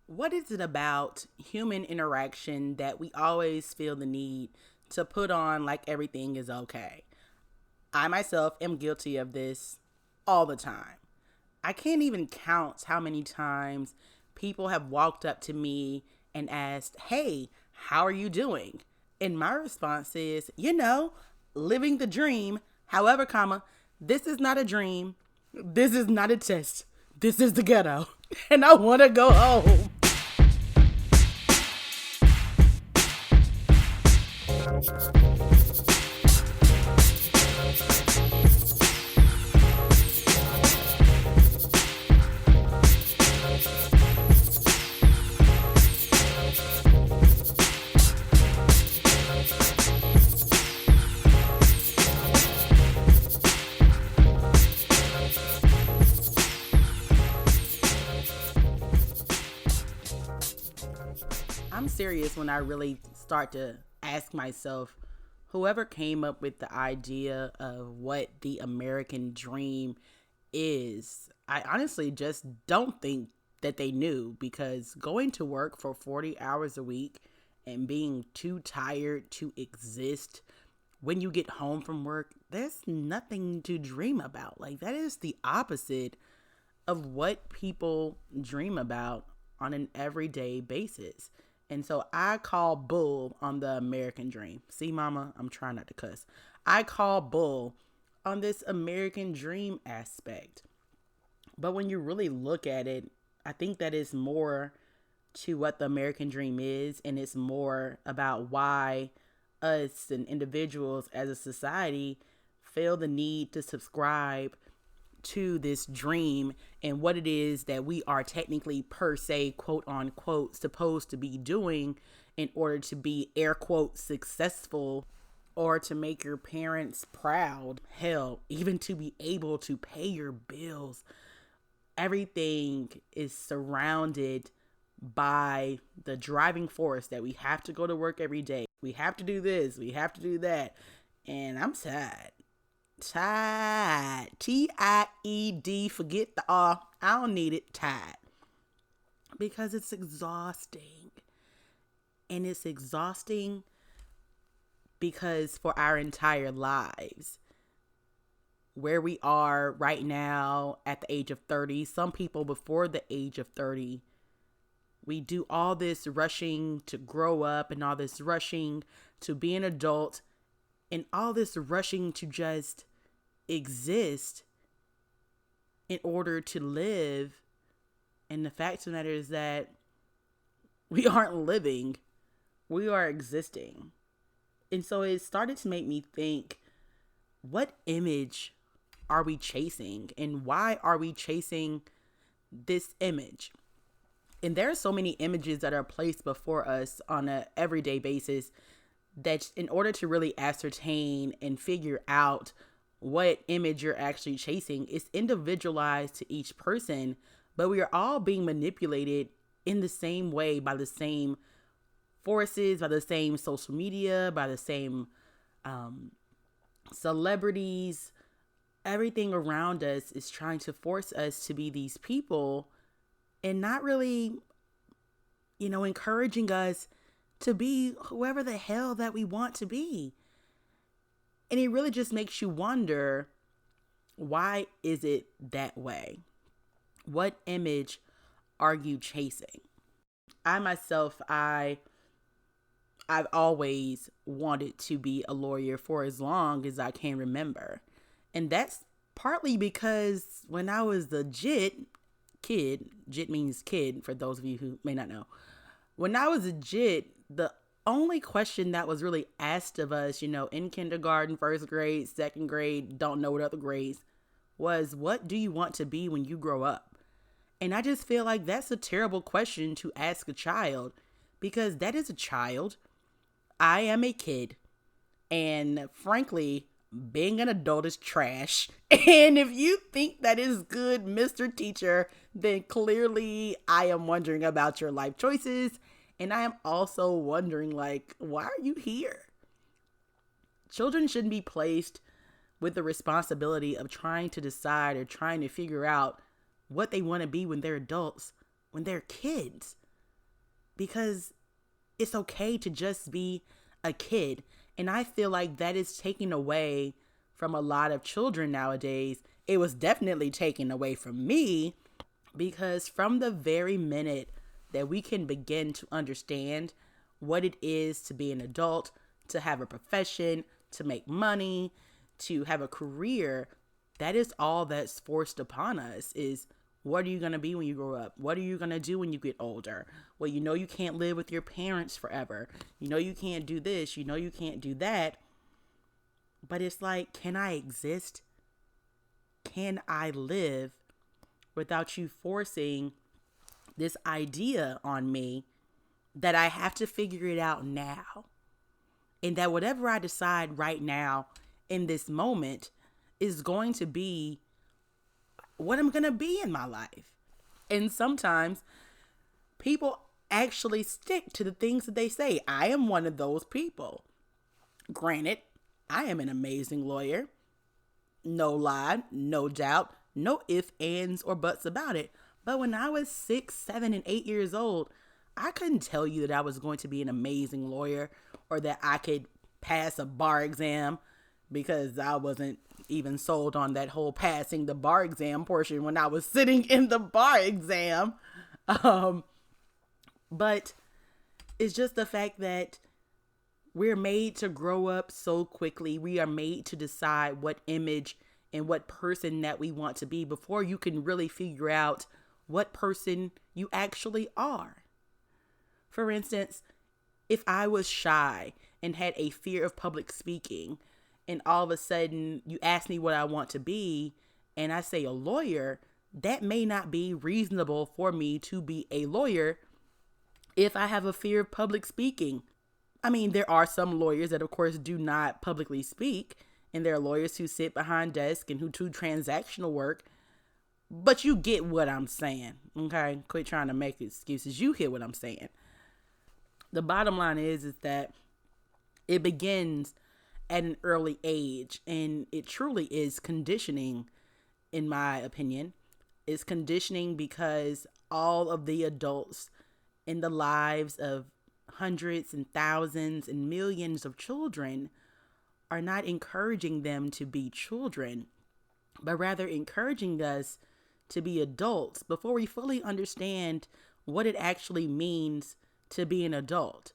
What is it about human interaction that we always feel the need to put on like everything is okay? I myself am guilty of this all the time. I can't even count how many times people have walked up to me and asked, "Hey, how are you doing?" And my response is, living the dream. However, this is not a dream. This is not a test. This is the ghetto. And I want to go home. I'm serious when I really start to ask myself, whoever came up with the idea of what the American dream is, I honestly just don't think that they knew, because going to work for 40 hours a week and being too tired to exist when you get home from work, there's nothing to dream about. Like, that is the opposite of what people dream about on an everyday basis. And so I call bull on the American dream. See, mama, I'm trying not to cuss. I call bull on this American dream aspect. But when you really look at it, I think that is more to what the American dream is. And it's more about why us and individuals as a society feel the need to subscribe to this dream and what it is that we are technically, per se, quote unquote, supposed to be doing in order to be, air quote, successful, or to make your parents proud. Hell, even to be able to pay your bills. Everything is surrounded by the driving force that we have to go to work every day. We have to do this, we have to do that. And I'm sad. Tired. Tied. Forget the R. I don't need it. Tired. Because it's exhausting. And it's exhausting because for our entire lives, where we are right now at the age of 30, some people before the age of 30, we do all this rushing to grow up and all this rushing to be an adult and all this rushing to just exist in order to live. And the fact of the matter is that we aren't living, we are existing. And so it started to make me think, what image are we chasing and why are we chasing this image? And there are so many images that are placed before us on an everyday basis that in order to really ascertain and figure out what image you're actually chasing, is individualized to each person, but we are all being manipulated in the same way by the same forces, by the same social media, by the same celebrities. Everything around us is trying to force us to be these people and not really, encouraging us to be whoever the hell that we want to be. And it really just makes you wonder, why is it that way? What image are you chasing? I myself, I've always wanted to be a lawyer for as long as I can remember. And that's partly because when I was the kid means kid for those of you who may not know. When I was a jit, the only question that was really asked of us, in kindergarten, first grade, second grade, don't know what other grades, was, what do you want to be when you grow up? And I just feel like that's a terrible question to ask a child, because that is a child. I am a kid. And frankly, being an adult is trash. And if you think that is good, Mr. Teacher, then clearly I am wondering about your life choices. And I am also wondering, why are you here? Children shouldn't be placed with the responsibility of trying to decide or trying to figure out what they want to be when they're adults, when they're kids. because it's okay to just be a kid. And I feel like that is taken away from a lot of children nowadays. It was definitely taken away from me, because from the very minute that we can begin to understand what it is to be an adult, to have a profession, to make money, to have a career, that is all that's forced upon us is, what are you going to be when you grow up? What are you going to do when you get older? Well, you know you can't live with your parents forever. You know you can't do this. You know you can't do that. But it's like, can I exist? Can I live without you forcing this idea on me that I have to figure it out now? And that whatever I decide right now in this moment is going to be what I'm going to be in my life. And sometimes people actually stick to the things that they say. I am one of those people. Granted, I am an amazing lawyer. No lie, no doubt, no ifs, ands, or buts about it. But when I was 6, 7, and 8 years old, I couldn't tell you that I was going to be an amazing lawyer or that I could pass a bar exam, because I wasn't even sold on that whole passing the bar exam portion when I was sitting in the bar exam. But it's just the fact that we're made to grow up so quickly. We are made to decide what image and what person that we want to be before you can really figure out what person you actually are. For instance, if I was shy and had a fear of public speaking, and all of a sudden you ask me what I want to be, and I say a lawyer, that may not be reasonable for me to be a lawyer if I have a fear of public speaking. I mean, there are some lawyers that, of course, do not publicly speak, and there are lawyers who sit behind desks and who do transactional work, but you get what I'm saying, okay? Quit trying to make excuses. You hear what I'm saying. The bottom line is that it begins at an early age, and it truly is conditioning, in my opinion. It's conditioning because all of the adults in the lives of hundreds and thousands and millions of children are not encouraging them to be children, but rather encouraging us to be adults before we fully understand what it actually means to be an adult.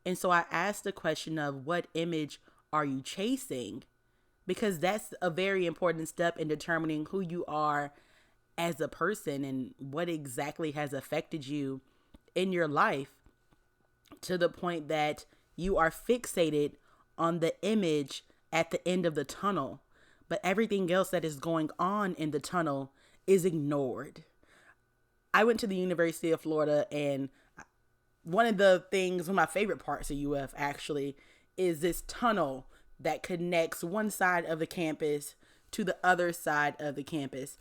And so I asked the question of, what image are you chasing? Because that's a very important step in determining who you are as a person and what exactly has affected you in your life, to the point that you are fixated on the image at the end of the tunnel, but everything else that is going on in the tunnel is ignored. I went to the University of Florida, and one of my favorite parts of UF actually is this tunnel that connects one side of the campus to the other side of the campus.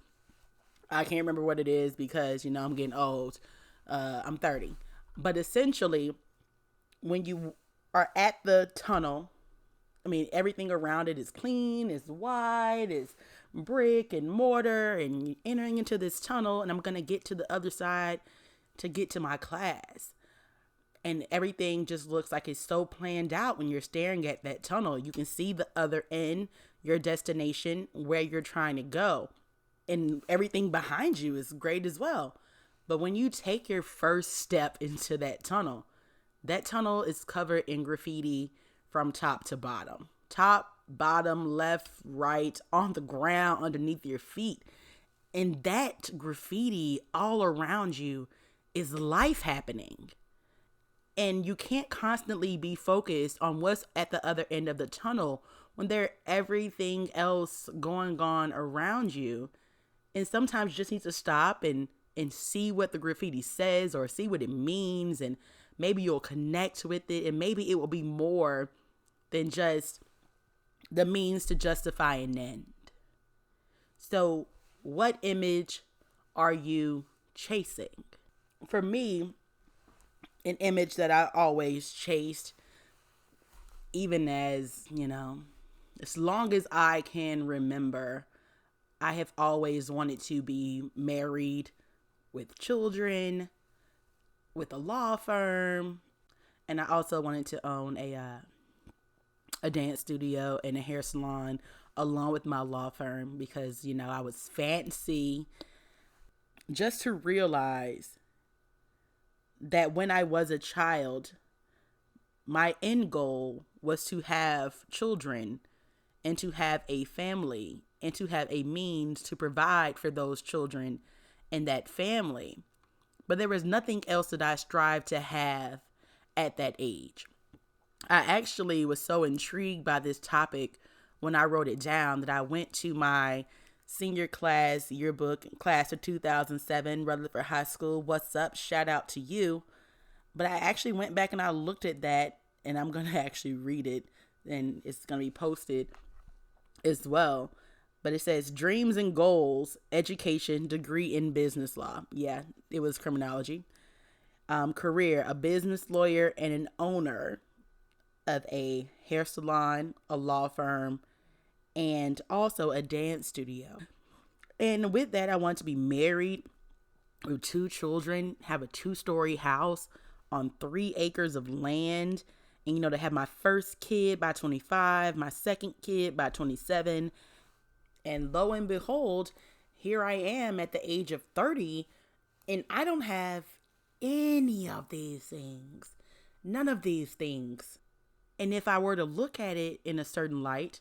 I can't remember what it is because, I'm getting old. I'm 30. But essentially, when you are at the tunnel, everything around it is clean, is wide, is brick and mortar, and you're entering into this tunnel, and I'm going to get to the other side to get to my class. And everything just looks like it's so planned out when you're staring at that tunnel. You can see the other end, your destination, where you're trying to go. And everything behind you is great as well. But when you take your first step into that tunnel is covered in graffiti from top to bottom. Top, bottom, left, right, on the ground, underneath your feet. And that graffiti all around you is life happening. And you can't constantly be focused on what's at the other end of the tunnel when there's everything else going on around you. And sometimes you just need to stop and see what the graffiti says, or see what it means, and maybe you'll connect with it, and maybe it will be more than just the means to justify an end. So what image are you chasing? For me, an image that I always chased, even as long as I can remember, I have always wanted to be married with children, with a law firm, and I also wanted to own a dance studio and a hair salon along with my law firm because, I was fancy. Just to realize that when I was a child, my end goal was to have children and to have a family and to have a means to provide for those children and that family. But there was nothing else that I strived to have at that age. I actually was so intrigued by this topic when I wrote it down that I went to my senior class yearbook, class of 2007, Rutherford High School. What's up? Shout out to you. But I actually went back and I looked at that, and I'm going to actually read it, and it's going to be posted as well. But it says dreams and goals, education, degree in business law. Yeah, it was criminology. Career, a business lawyer and an owner of a hair salon, a law firm, and also a dance studio. And with that, I want to be married with 2 children, have a 2-story house on 3 acres of land, and to have my first kid by 25, my second kid by 27. And lo and behold, here I am at the age of 30, and I don't have any of these things. None of these things. And if I were to look at it in a certain light,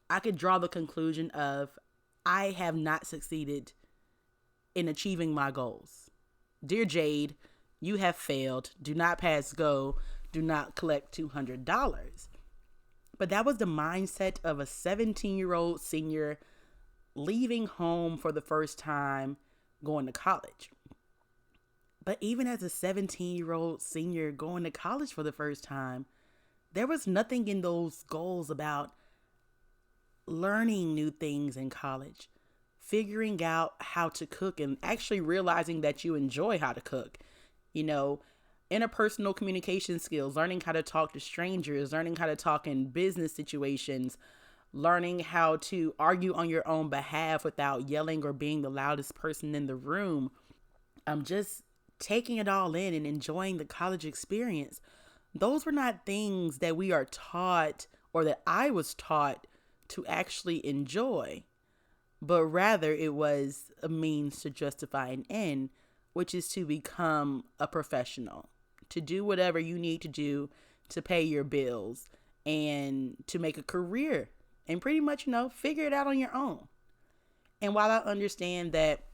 I could draw the conclusion of I have not succeeded in achieving my goals. Dear Jade, you have failed. Do not pass go. Do not collect $200. But that was the mindset of a 17-year-old senior leaving home for the first time, going to college. But even as a 17-year-old senior going to college for the first time, there was nothing in those goals about learning new things in college, figuring out how to cook, and actually realizing that you enjoy how to cook. Interpersonal communication skills, learning how to talk to strangers, learning how to talk in business situations, learning how to argue on your own behalf without yelling or being the loudest person in the room. I'm just taking it all in and enjoying the college experience. Those were not things that we are taught or that I was taught to actually enjoy, but rather it was a means to justify an end, which is to become a professional, to do whatever you need to do to pay your bills and to make a career and pretty much, figure it out on your own. And while I understand that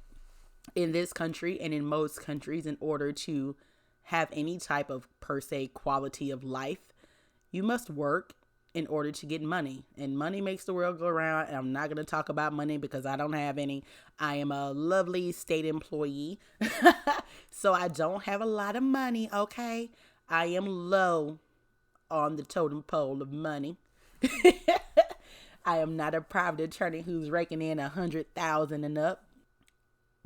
in this country and in most countries, in order to have any type of per se quality of life, you must work in order to get money, and money makes the world go around. And I'm not going to talk about money because I don't have any. I am a lovely state employee, so I don't have a lot of money. Okay. I am low on the totem pole of money. I am not a private attorney who's raking in 100,000 and up,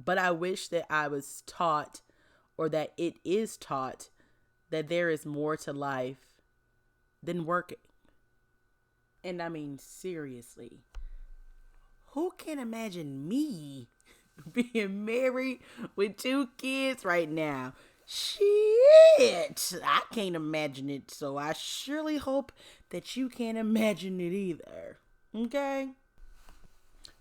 but I wish that I was taught, or that it is taught, that there is more to life than working. And I mean, seriously, who can imagine me being married with 2 kids right now? Shit, I can't imagine it. So I surely hope that you can't imagine it either. Okay?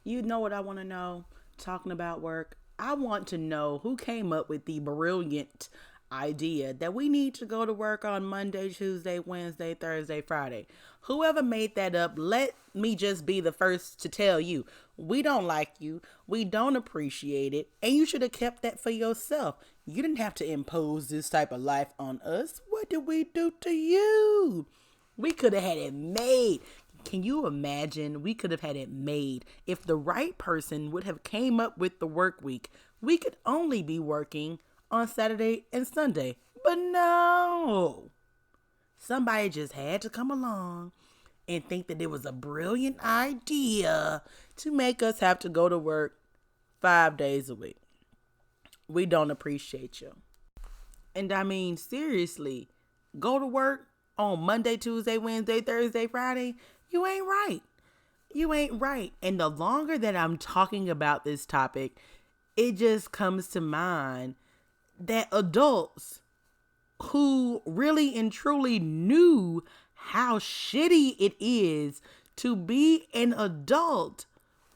You know what I want to know? Talking about work, I want to know who came up with the brilliant idea that we need to go to work on Monday, Tuesday, Wednesday, Thursday, Friday. Whoever made that up, let me just be the first to tell you, we don't like you, we don't appreciate it, and you should have kept that for yourself. You didn't have to impose this type of life on us. What did we do to you? We could have had it made. Can you imagine? We could have had it made. If the right person would have came up with the work week, we could only be working on Saturday and Sunday. But no, somebody just had to come along and think that it was a brilliant idea to make us have to go to work 5 days a week. We don't appreciate you. And I mean, seriously, go to work on Monday, Tuesday, Wednesday, Thursday, Friday. You ain't right. You ain't right. And the longer that I'm talking about this topic, it just comes to mind that adults who really and truly knew how shitty it is to be an adult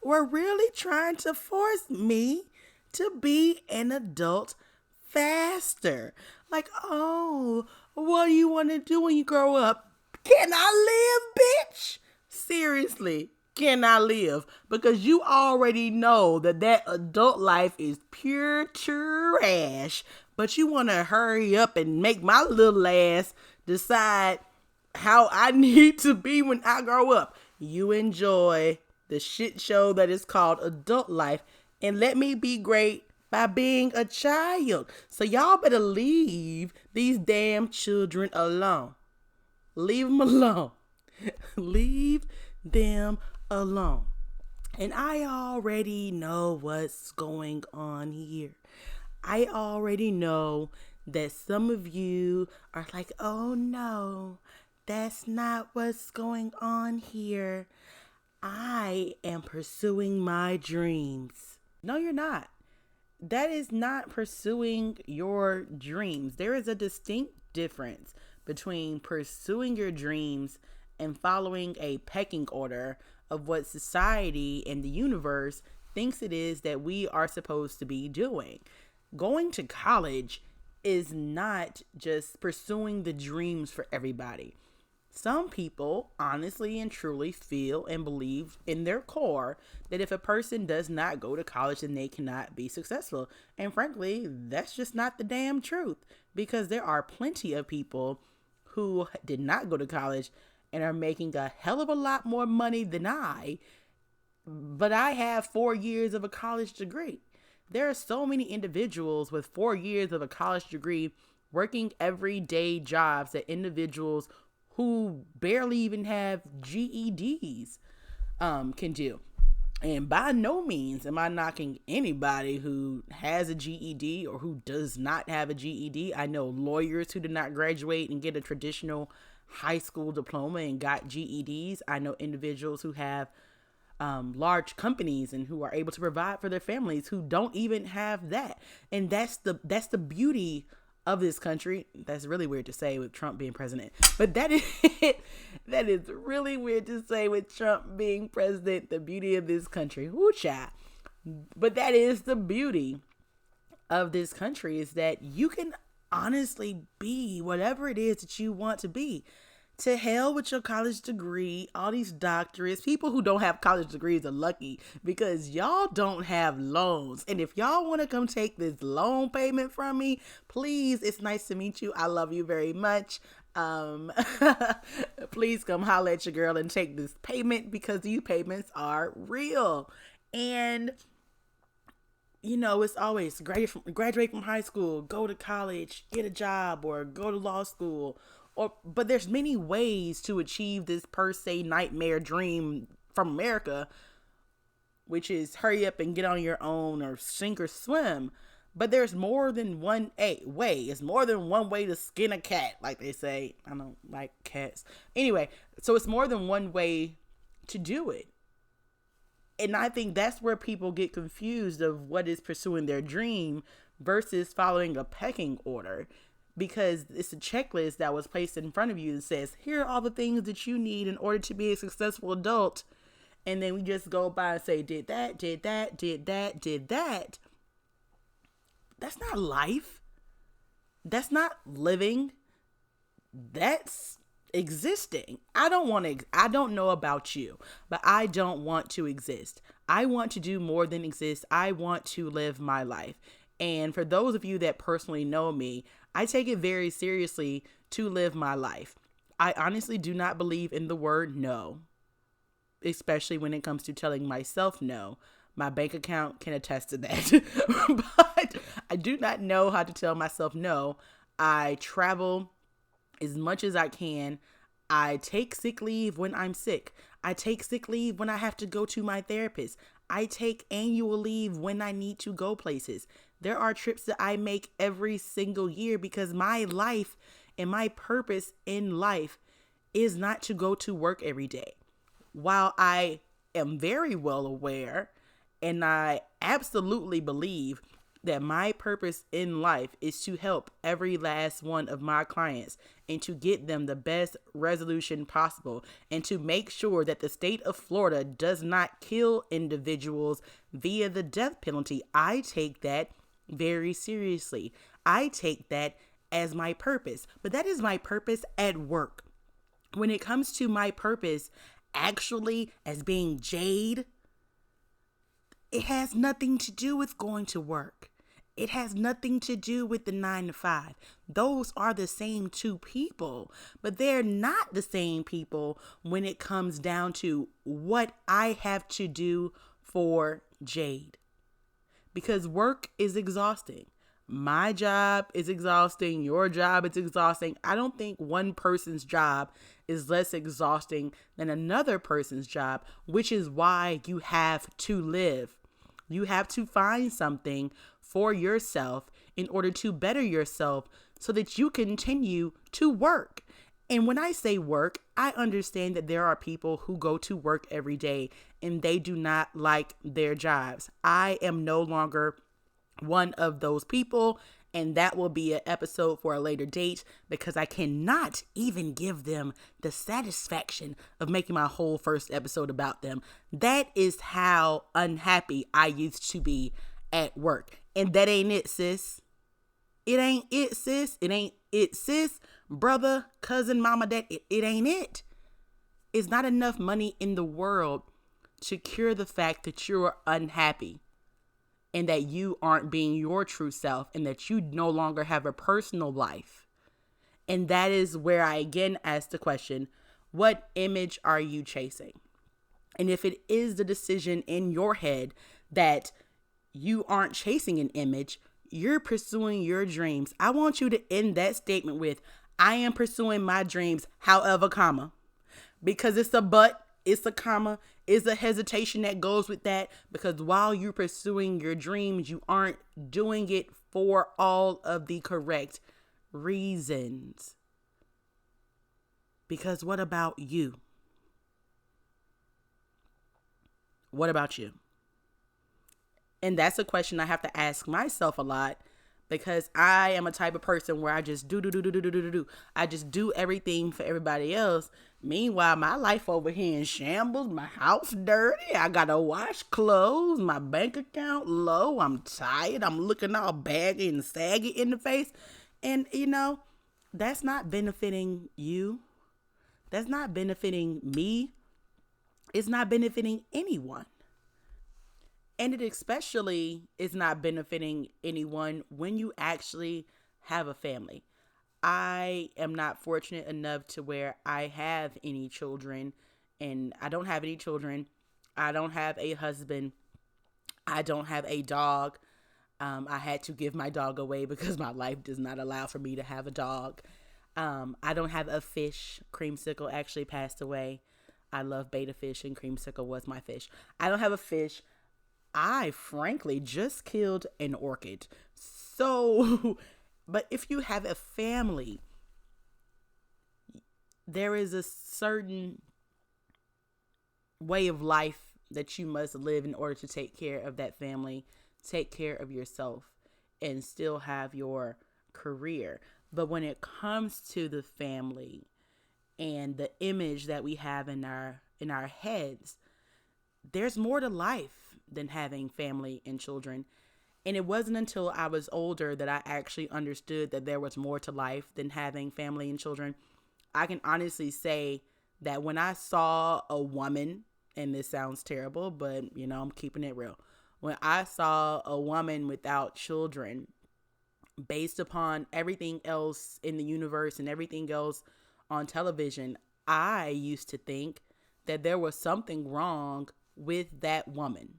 were really trying to force me to be an adult faster. Like, oh, what do you want to do when you grow up? Can I live, bitch? Seriously, can I live? Because you already know that adult life is pure trash. But you want to hurry up and make my little ass decide how I need to be when I grow up. You enjoy the shit show that is called adult life, and let me be great by being a child. So y'all better leave these damn children alone. Leave them alone. Leave them alone. And I already know what's going on here. I already know that some of you are like, oh no, that's not what's going on here. I am pursuing my dreams. No, you're not. That is not pursuing your dreams. There is a distinct difference between pursuing your dreams and following a pecking order of what society and the universe thinks it is that we are supposed to be doing. Going to college is not just pursuing the dreams for everybody. Some people honestly and truly feel and believe in their core that if a person does not go to college, then they cannot be successful. And frankly, that's just not the damn truth, because there are plenty of people who did not go to college and are making a hell of a lot more money than I, but I have 4 years of a college degree. There are so many individuals with 4 years of a college degree working everyday jobs that individuals who barely even have GEDs can do. And by no means am I knocking anybody who has a GED or who does not have a GED. I know lawyers who did not graduate and get a traditional high school diploma and got GEDs. I know individuals who have large companies and who are able to provide for their families who don't even have that. And that's the beauty of this country. That's really weird to say with Trump being president, but that is really weird to say with Trump being president. The beauty of this country, whoo child. But that is the beauty of this country, is that you can honestly be whatever it is that you want to be. To hell with your college degree, all these doctorates. People who don't have college degrees are lucky because y'all don't have loans. And if y'all want to come take this loan payment from me, please, it's nice to meet you. I love you very much. Please come holler at your girl and take this payment, because these payments are real. And you know, it's always graduate from high school, go to college, get a job, or go to law school. But there's many ways to achieve this per se nightmare dream from America, which is hurry up and get on your own or sink or swim. But there's more than one way. It's more than one way to skin a cat, like they say. I don't like cats. Anyway, so it's more than one way to do it. And I think that's where people get confused of what is pursuing their dream versus following a pecking order. Because it's a checklist that was placed in front of you that says, here are all the things that you need in order to be a successful adult. And then we just go by and say, did that, did that, did that, did that. That's not life. That's not living. That's existing. I don't know about you, but I don't want to exist. I want to do more than exist. I want to live my life. And for those of you that personally know me, I take it very seriously to live my life. I honestly do not believe in the word no, especially when it comes to telling myself no. My bank account can attest to that. But I do not know how to tell myself no. I travel as much as I can. I take sick leave when I'm sick. I take sick leave when I have to go to my therapist. I take annual leave when I need to go places. There are trips that I make every single year because my life and my purpose in life is not to go to work every day. While I am very well aware and I absolutely believe that my purpose in life is to help every last one of my clients and to get them the best resolution possible and to make sure that the state of Florida does not kill individuals via the death penalty, I take that very seriously. I take that as my purpose, but that is my purpose at work. When it comes to my purpose actually as being Jade, it has nothing to do with going to work. It has nothing to do with the 9 to 5. Those are the same two people, but they're not the same people when it comes down to what I have to do for Jade. Because work is exhausting. My job is exhausting. Your job is exhausting. I don't think one person's job is less exhausting than another person's job, which is why you have to live. You have to find something for yourself in order to better yourself so that you continue to work. And when I say work, I understand that there are people who go to work every day and they do not like their jobs. I am no longer one of those people, and that will be an episode for a later date because I cannot even give them the satisfaction of making my whole first episode about them. That is how unhappy I used to be at work. And that ain't it, sis. It ain't it, sis. It ain't it, sis. Brother, cousin, mama, dad, it ain't it. It's not enough money in the world to cure the fact that you're unhappy and that you aren't being your true self and that you no longer have a personal life. And that is where I again ask the question, what image are you chasing? And if it is the decision in your head that you aren't chasing an image, you're pursuing your dreams. I want you to end that statement with, I am pursuing my dreams, however, comma, because it's a but, it's a comma, it's a hesitation that goes with that, because while you're pursuing your dreams, you aren't doing it for all of the correct reasons. Because what about you? What about you? And that's a question I have to ask myself a lot, because I am a type of person where I just do. I just do everything for everybody else. Meanwhile, my life over here in shambles, my house dirty, I gotta wash clothes, my bank account low, I'm tired, I'm looking all baggy and saggy in the face. And that's not benefiting you. That's not benefiting me. It's not benefiting anyone. And it especially is not benefiting anyone when you actually have a family. I am not fortunate enough to where I have any children, and I don't have any children. I don't have a husband. I don't have a dog. I had to give my dog away because my life does not allow for me to have a dog. I don't have a fish. Creamsicle actually passed away. I love betta fish, and Creamsicle was my fish. I don't have a fish. I frankly just killed an orchid. So, but if you have a family, there is a certain way of life that you must live in order to take care of that family, take care of yourself, and still have your career. But when it comes to the family and the image that we have in our heads, there's more to life than having family and children. And it wasn't until I was older that I actually understood that there was more to life than having family and children. I can honestly say that when I saw a woman, and this sounds terrible, but I'm keeping it real. When I saw a woman without children, based upon everything else in the universe and everything else on television, I used to think that there was something wrong with that woman.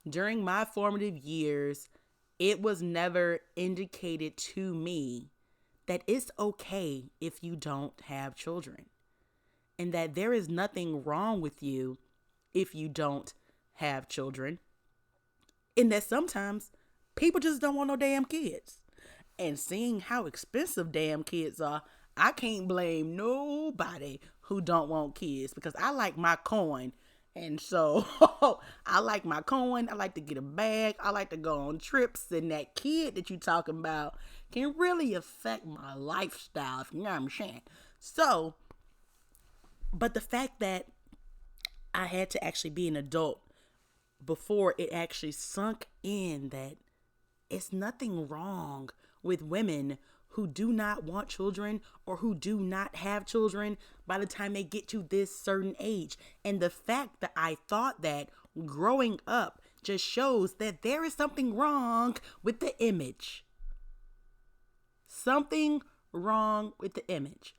During my formative years, it was never indicated to me that it's okay if you don't have children, and that there is nothing wrong with you if you don't have children, and that sometimes people just don't want no damn kids. And seeing how expensive damn kids are, I can't blame nobody who don't want kids, because I like my coin And so I like my coin. I like to get a bag. I like to go on trips. And that kid that you talking about can really affect my lifestyle, if you know what I'm saying. So, but the fact that I had to actually be an adult before it actually sunk in that it's nothing wrong with women who do not want children or who do not have children by the time they get to this certain age. And the fact that I thought that growing up just shows that there is something wrong with the image. Something wrong with the image.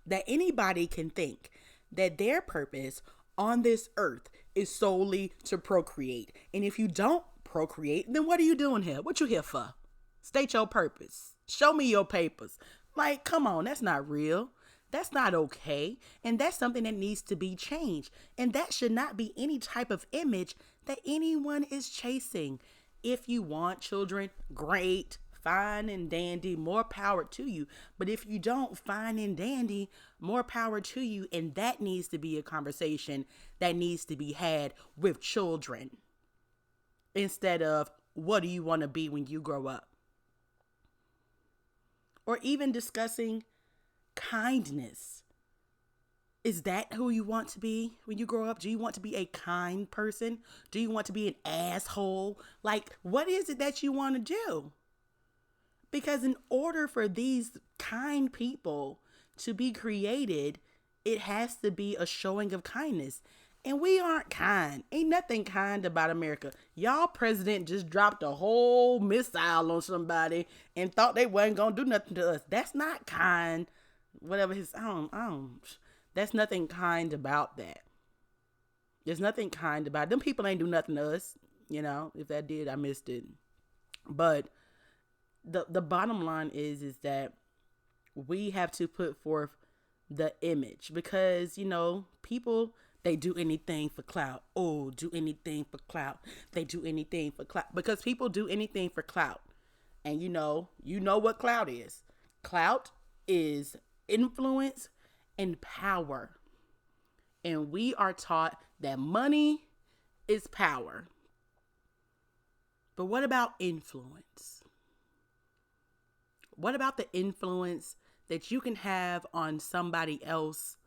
That anybody can think that their purpose on this earth is solely to procreate. And if you don't procreate, then what are you doing here? What you here for? State your purpose. Show me your papers. Like, come on, that's not real. That's not okay. And that's something that needs to be changed. And that should not be any type of image that anyone is chasing. If you want children, great, fine and dandy, more power to you. But if you don't, fine and dandy, more power to you. And that needs to be a conversation that needs to be had with children instead of what do you want to be when you grow up? Or even discussing kindness. Is that who you want to be when you grow up? Do you want to be a kind person? Do you want to be an asshole? Like, what is it that you want to do? Because in order for these kind people to be created, it has to be a showing of kindness. And we aren't kind. Ain't nothing kind about America. Y'all president just dropped a whole missile on somebody and thought they wasn't going to do nothing to us. That's not kind. Whatever his, that's nothing kind about that. There's nothing kind about it. Them people ain't do nothing to us. You know, if that did, I missed it. But the bottom line is that we have to put forth the image because, you know, people, they do anything for clout. Oh, do anything for clout. They do anything for clout because people do anything for clout. And you know what clout is. Clout is influence and power. And we are taught that money is power. But what about influence? What about the influence that you can have on somebody else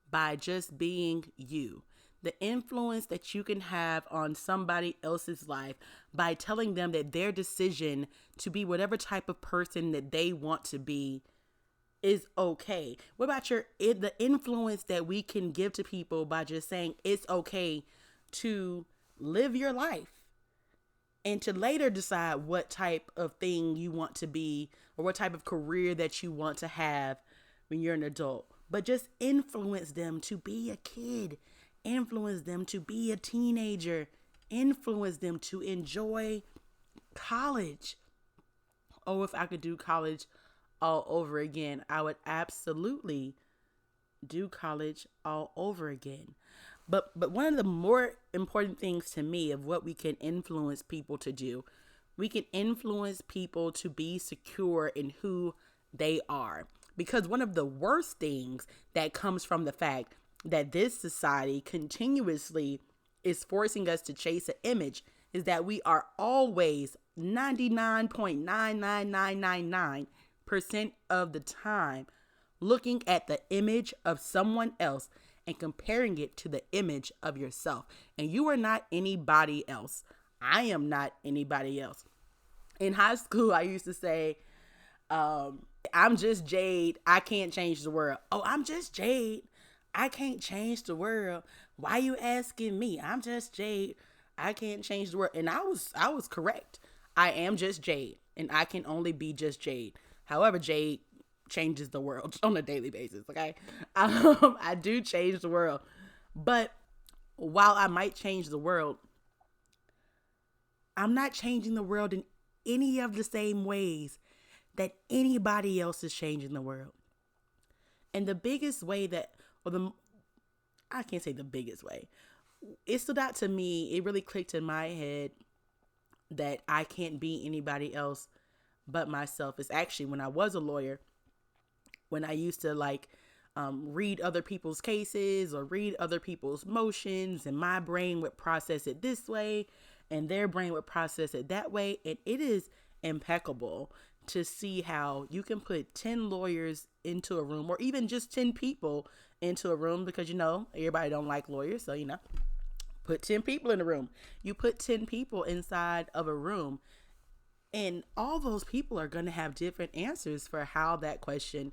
by just being you? The influence that you can have on somebody else's life by telling them that their decision to be whatever type of person that they want to be is okay. What about the influence that we can give to people by just saying it's okay to live your life and to later decide what type of thing you want to be or what type of career that you want to have when you're an adult? But just influence them to be a kid, influence them to be a teenager, influence them to enjoy college. Oh, if I could do college all over again, I would absolutely do college all over again. But one of the more important things to me of what we can influence people to do, we can influence people to be secure in who they are. Because one of the worst things that comes from the fact that this society continuously is forcing us to chase an image is that we are always 99.99999% of the time looking at the image of someone else and comparing it to the image of yourself. And you are not anybody else. I am not anybody else. In high school, I used to say, I'm just Jade. I can't change the world. Oh, I'm just Jade. I can't change the world. Why you asking me? I'm just Jade. I can't change the world. And I was correct. I am just Jade. And I can only be just Jade. However, Jade changes the world on a daily basis. Okay. I do change the world. But while I might change the world, I'm not changing the world in any of the same ways that anybody else is changing the world. And the biggest way I can't say the biggest way. It stood out to me. It really clicked in my head that I can't be anybody else but myself. It's actually when I was a lawyer, when I used to read other people's cases or read other people's motions, and my brain would process it this way and their brain would process it that way. And it is impeccable to see how you can put 10 lawyers into a room, or even just 10 people into a room, because everybody don't like lawyers. So put 10 people in the room. You put 10 people inside of a room, and all those people are going to have different answers for how that question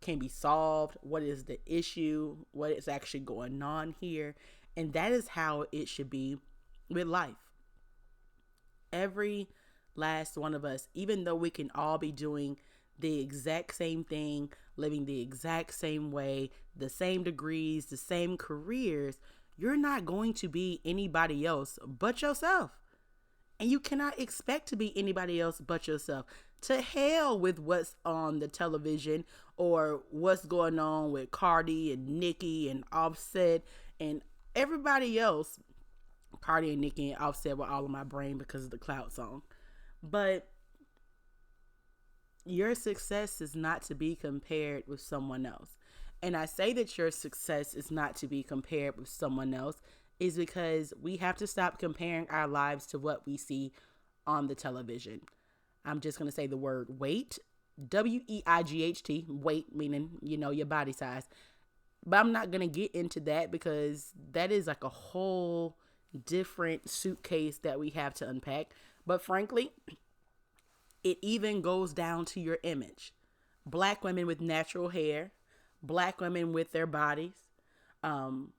can be solved. What is the issue? What is actually going on here? And that is how it should be with life. Every last one of us, even though we can all be doing the exact same thing, living the exact same way, the same degrees, the same careers, you're not going to be anybody else but yourself. And you cannot expect to be anybody else but yourself. To hell with what's on the television or what's going on with Cardi and Nicki and Offset and everybody else. Cardi and Nicki and Offset were all in my brain because of the Clout song. But your success is not to be compared with someone else. And I say that your success is not to be compared with someone else is because we have to stop comparing our lives to what we see on the television. I'm just going to say the word weight, weight, weight meaning, your body size. But I'm not going to get into that because that is like a whole different suitcase that we have to unpack. But frankly, it even goes down to your image. Black women with natural hair, Black women with their bodies, the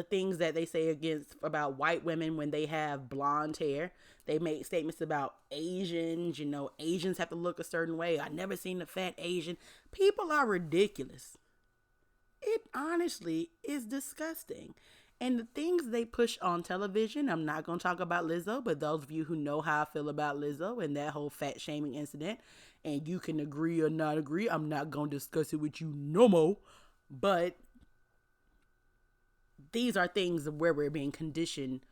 things that they say about white women when they have blonde hair. They make statements about Asians, Asians have to look a certain way. I never seen a fat Asian. People are ridiculous. It honestly is disgusting. And the things they push on television, I'm not going to talk about Lizzo, but those of you who know how I feel about Lizzo and that whole fat shaming incident, and you can agree or not agree, I'm not going to discuss it with you no more. But these are things where we're being conditioned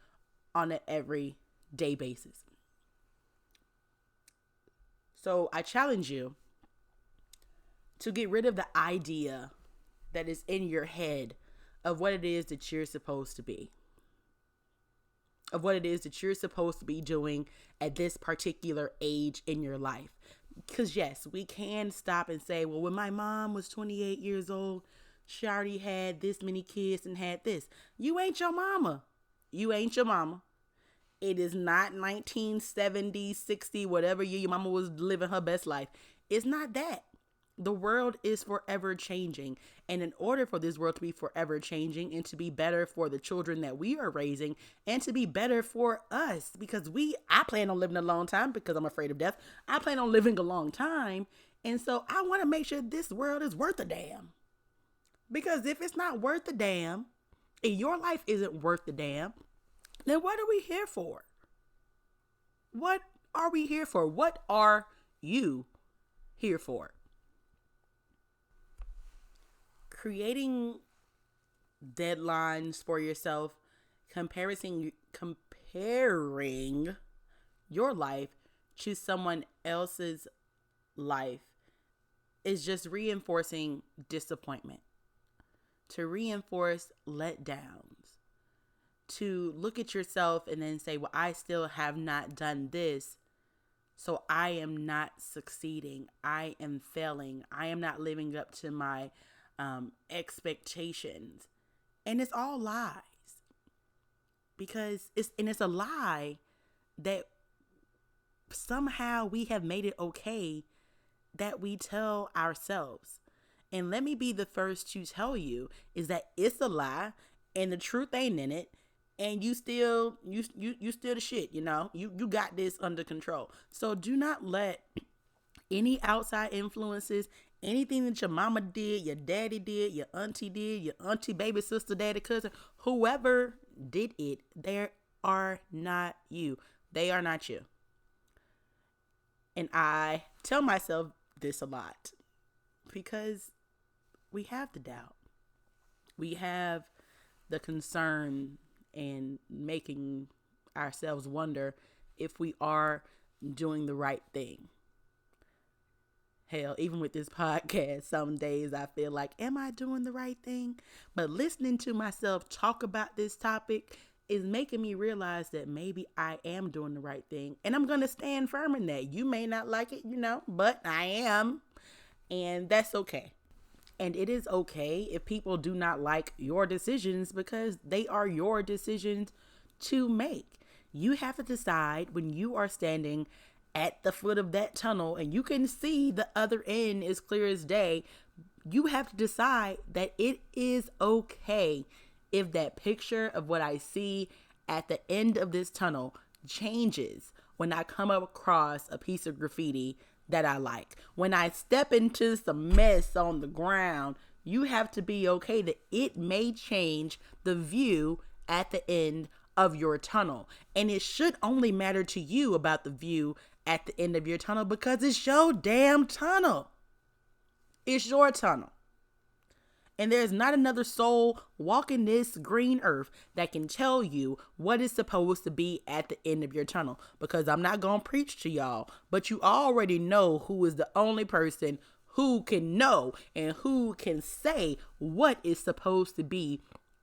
on an everyday basis. So I challenge you to get rid of the idea that is in your head of what it is that you're supposed to be, of what it is that you're supposed to be doing at this particular age in your life. Because yes, we can stop and say, well, when my mom was 28 years old, she already had this many kids and had this. You ain't your mama. You ain't your mama. It is not 1970, 60, whatever year your mama was living her best life. It's not that. The world is forever changing. And in order for this world to be forever changing and to be better for the children that we are raising and to be better for us, because I plan on living a long time because I'm afraid of death. I plan on living a long time. And so I want to make sure this world is worth a damn. Because if it's not worth a damn, and your life isn't worth a damn, then what are we here for? What are we here for? What are you here for? Creating deadlines for yourself, comparing your life to someone else's life is just reinforcing disappointment, to reinforce letdowns, to look at yourself and then say, well, I still have not done this, so I am not succeeding. I am failing. I am not living up to my expectations. And it's all lies. Because it's a lie that somehow we have made it okay that we tell ourselves. And let me be the first to tell you is that it's a lie and the truth ain't in it. And you still the shit, you got this under control. So do not let any outside influences, anything that your mama did, your daddy did, your auntie baby sister, daddy, cousin, whoever did it, they are not you. They are not you. And I tell myself this a lot because we have the doubt. We have the concern and making ourselves wonder if we are doing the right thing. Hell, even with this podcast, some days I feel like, am I doing the right thing? But listening to myself talk about this topic is making me realize that maybe I am doing the right thing. And I'm going to stand firm in that. You may not like it, but I am. And that's okay. And it is okay if people do not like your decisions, because they are your decisions to make. You have to decide when you are standing at the foot of that tunnel and you can see the other end as clear as day. You have to decide that it is okay if that picture of what I see at the end of this tunnel changes when I come across a piece of graffiti that I like. When I step into some mess on the ground, you have to be okay that it may change the view at the end of your tunnel. And it should only matter to you about the view at the end of your tunnel because it's your damn tunnel. It's your tunnel. And there's not another soul walking this green earth that can tell you what is supposed to be at the end of your tunnel. Because I'm not going to preach to y'all, but you already know who is the only person who can know and who can say what is supposed to be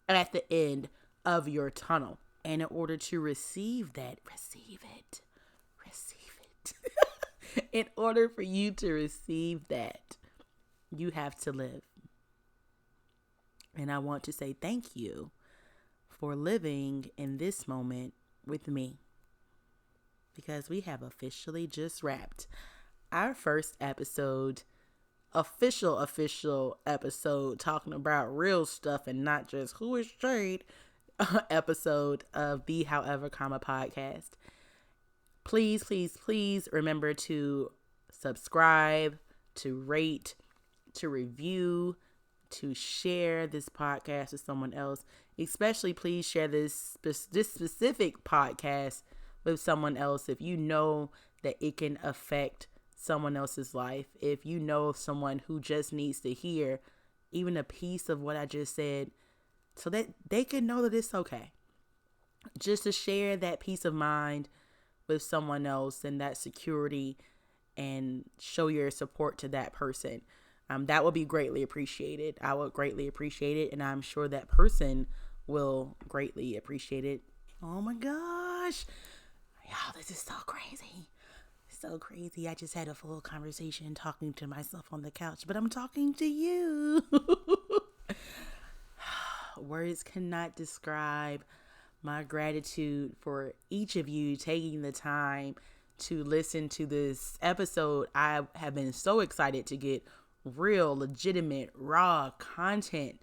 at the end of your tunnel. And in order to receive that, receive it. In order for you to receive that, you have to live. And I want to say thank you for living in this moment with me, because we have officially just wrapped our first episode, official episode, talking about real stuff and not just who is straight episode of the However, podcast. Please remember to subscribe, to rate, to review, to share this podcast with someone else. Especially please share this specific podcast with someone else if you know that it can affect someone else's life. If you know someone who just needs to hear even a piece of what I just said, so that they can know that it's okay. Just to share that peace of mind with someone else and that security, and show your support to that person. That would be greatly appreciated. I would greatly appreciate it, and I'm sure that person will greatly appreciate it. Oh my gosh. Y'all, this is so crazy. So crazy. I just had a full conversation talking to myself on the couch, but I'm talking to you. Words cannot describe my gratitude for each of you taking the time to listen to this episode. I have been so excited to get real, legitimate, raw content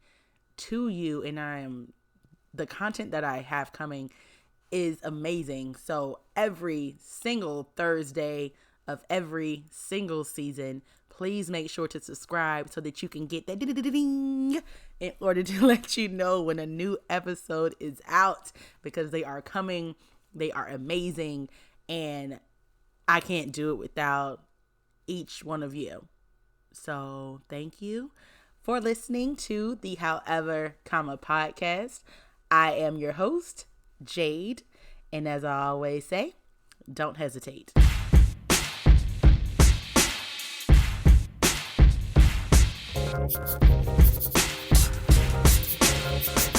to you, and the content that I have coming is amazing. So every single Thursday of every single season, please make sure to subscribe so that you can get that ding in order to let you know when a new episode is out, because they are coming. They are amazing, and I can't do it without each one of you. So thank you for listening to the However, podcast. I am your host, Jade, and as I always say, don't hesitate. Thank you.